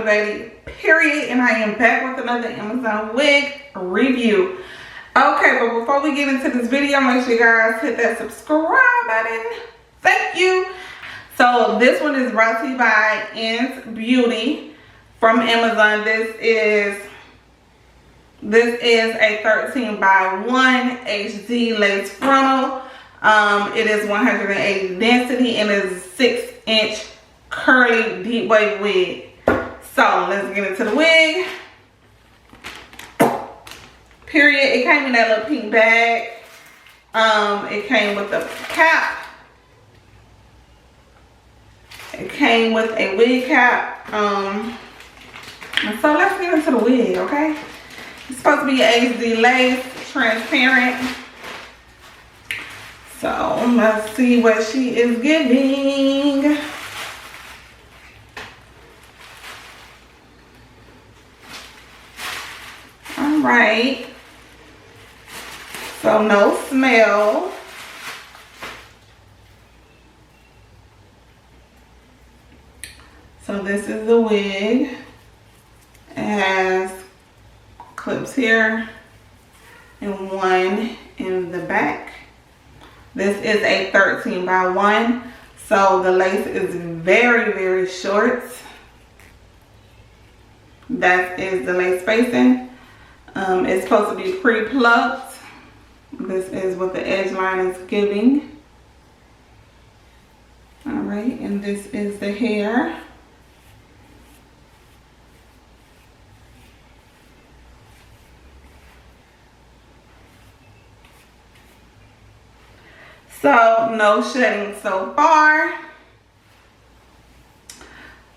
Baddie, period, and I am back with another Amazon wig review. Okay, but before we get into this video, make sure you guys hit that subscribe button. Thank you. So this one is brought to you by Ins Beauty from Amazon. This is a 13 by 1 HD lace frontal. It is 180 density and is 6-inch curly deep wave wig. So let's get into the wig. Period. It came in that little pink bag. It came with the cap. It came with a wig cap. So let's get into the wig, okay? It's supposed to be HD lace, transparent. So let's see what she is giving. All right. So no smell. So this is the wig. It has clips here and one in the back. This is a 13 by 1. So the lace is very, very short. That is the lace spacing. It's supposed to be pre-plucked. This is what the edge line is giving. All right, and this is the hair. So no shedding so far.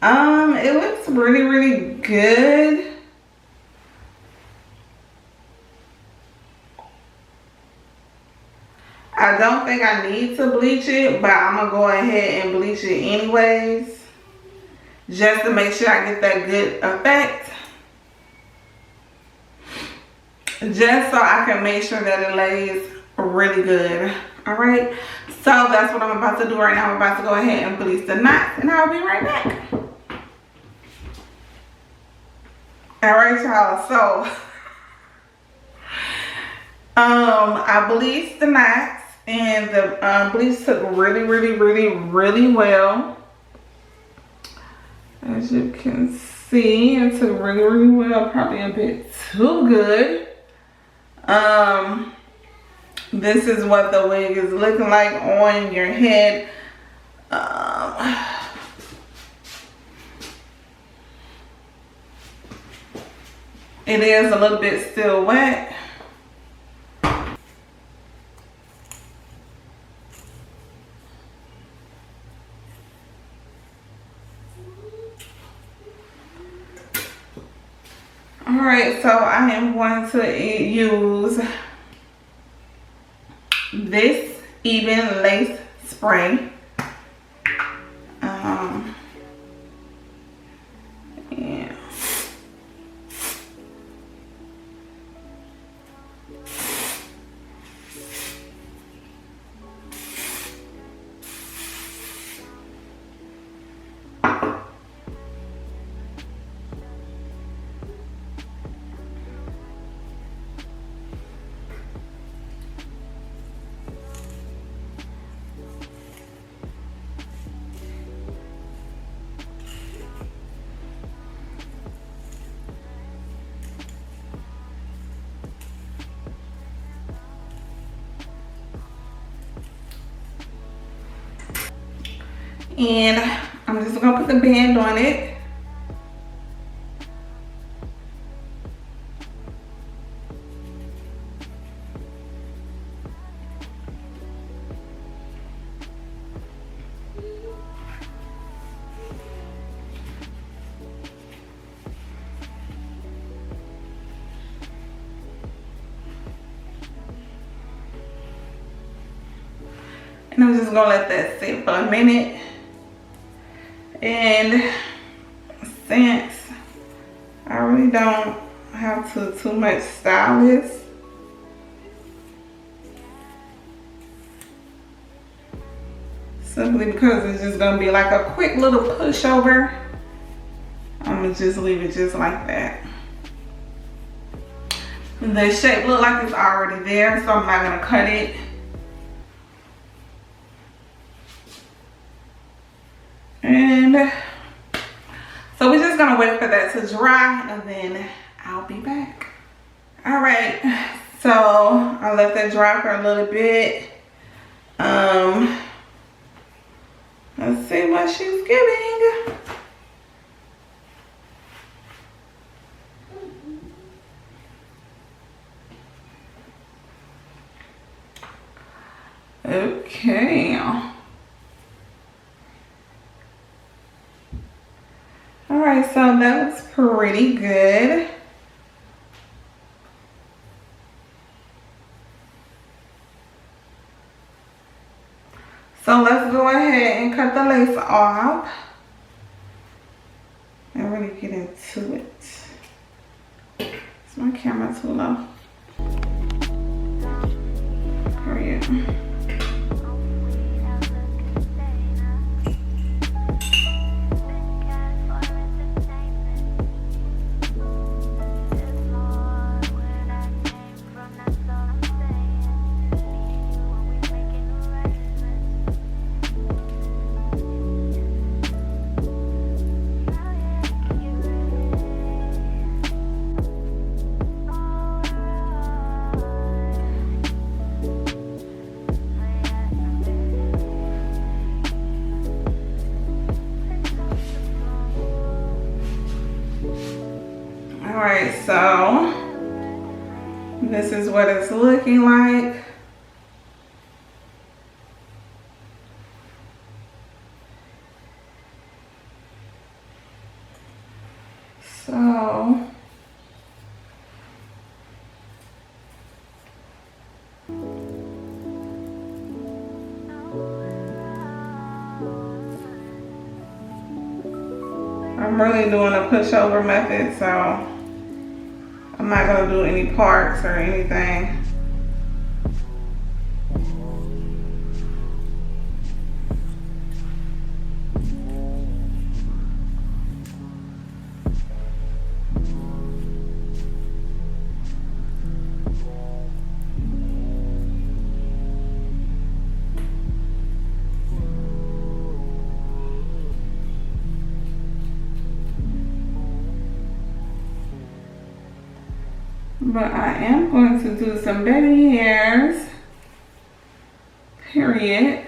It looks really, really good. I don't think I need to bleach it, but I'm gonna go ahead and bleach it anyways, just to make sure I get that good effect. Just so I can make sure that it lays really good. All right, so that's what I'm about to do right now. I'm about to go ahead and bleach the knots, and I'll be right back. All right, y'all, so I bleached the knots, and the bleach took really well. As you can see, it took really well, probably a bit too good. This is what the wig is looking like on your head. It is a little bit still wet. Alright, so I am going to use this even lace spray. Yeah. And I'm just gonna put the band on it. And I'm just gonna let that sit for a minute. And since I really don't have to too much style this, simply because it's just gonna be like a quick little pushover, I'm I'm gonna just leave it just like that. The shape look like it's already there, so I'm not gonna cut it. And so we're just gonna wait for that to dry and then I'll be back. All right, so I let that dry for a little bit. Let's see what she's giving. Okay. All right, so that looks pretty good. So let's go ahead and cut the lace off and really get into it. Is my camera too low? Period. Alright, so this is what it's looking like. So I'm really doing a pushover method, so I'm not gonna do any parts or anything. But I am going to do some baby hairs, period.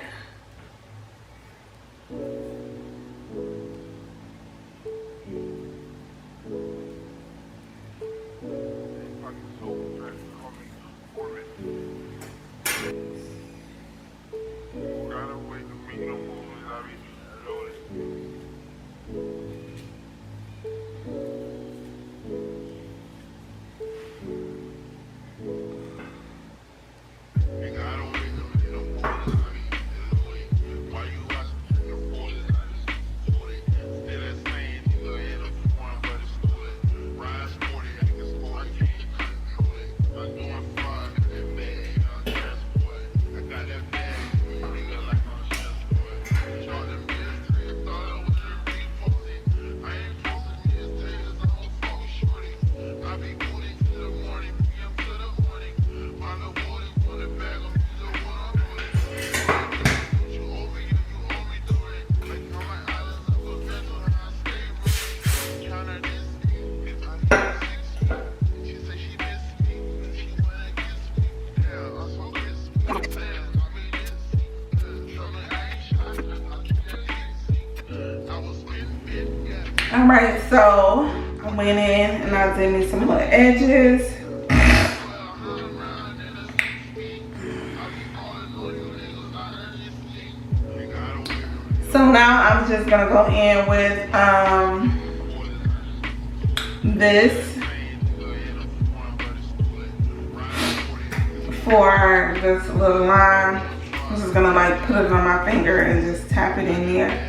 All right, so I went in and I did me some little edges. So now I'm just gonna go in with this for this little line. I'm just gonna like put it on my finger and just tap it in here.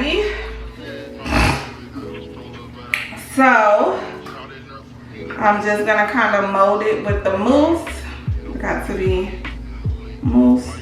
alrighty. So I'm just gonna kind of mold it with the mousse. Got to be mousse.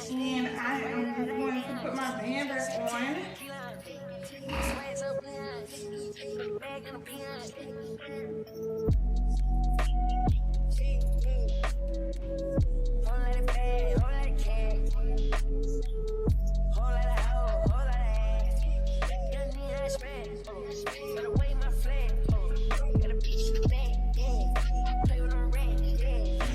And I am just going to put my band back on.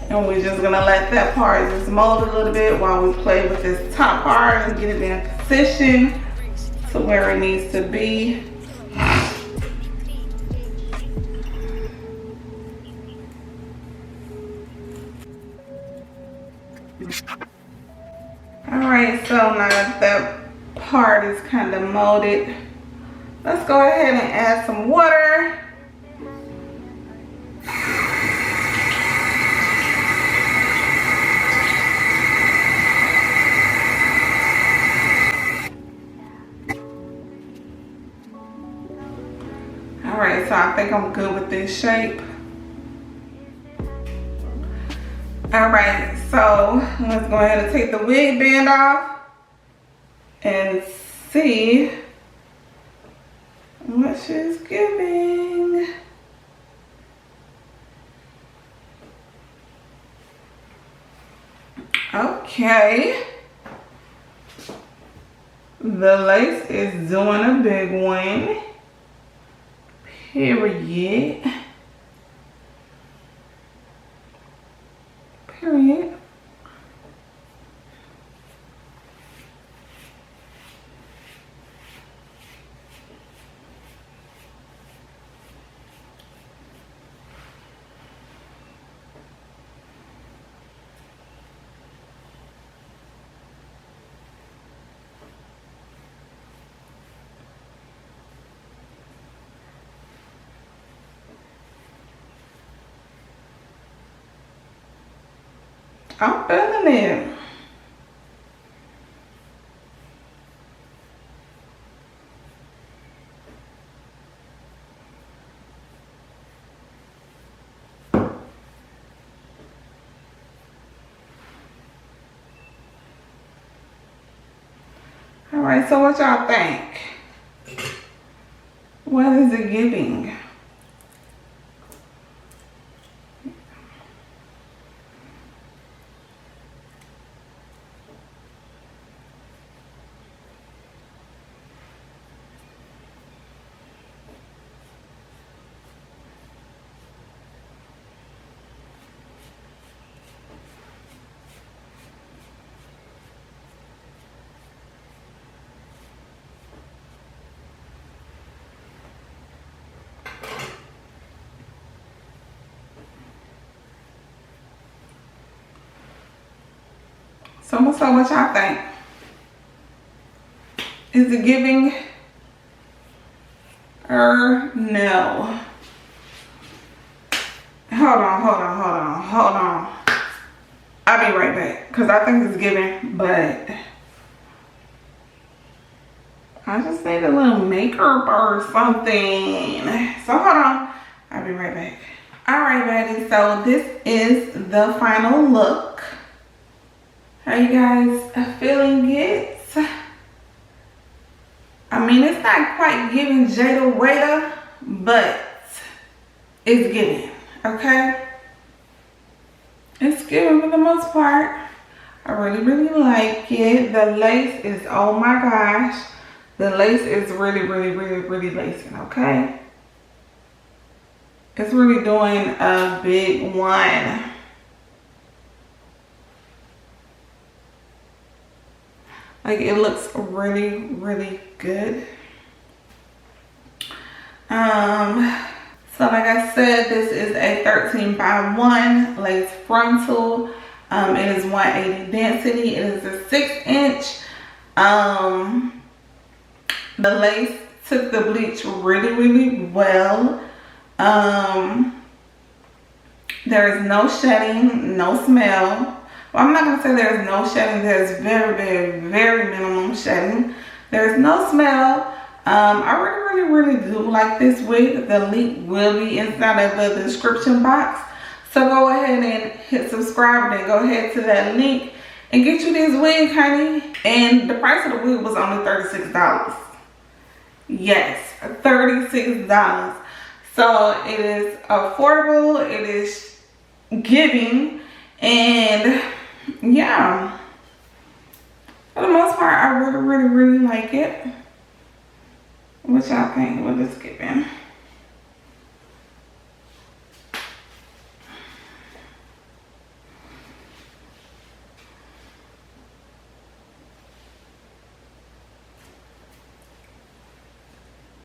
And we're just gonna let that part just mold a little bit while we play with this top part and get it in position to where it needs to be. Alright, so now that part is kind of molded, let's go ahead and add some water. Alright, so I think I'm good with this shape. Alright, so let's go ahead and take the wig band off and see what she's giving. Okay. The lace is doing a big one. Period. Period. I'm feeling it. All right, so what y'all think? What is it giving? So I'm gonna say what y'all think. Is it giving or no? Hold on. I'll be right back because I think it's giving, but I just need a little makeup or something. So hold on, I'll be right back. All right, baddies, so this is the final look. How you guys feeling it? I mean, it's not quite giving Jada Waiter, but it's giving, okay? It's giving for the most part. I really like it. The lace is, oh my gosh. The lace is really lacing, okay? It's really doing a big one. Like, it looks really good. So like I said, this is a 13 by 1 lace frontal. It is 180 density. It is a 6-inch. The lace took the bleach really well. There is no shedding, no smell. Well, I'm not gonna say there's no shedding. There's very minimum shedding. There's no smell. I really do like this wig. The link will be inside of the description box. So go ahead and hit subscribe and go ahead to that link and get you this wig, honey. And the price of the wig was only $36. Yes, $36. So it is affordable, it is giving, and yeah, for the most part, I really like it. What y'all think? What is giving?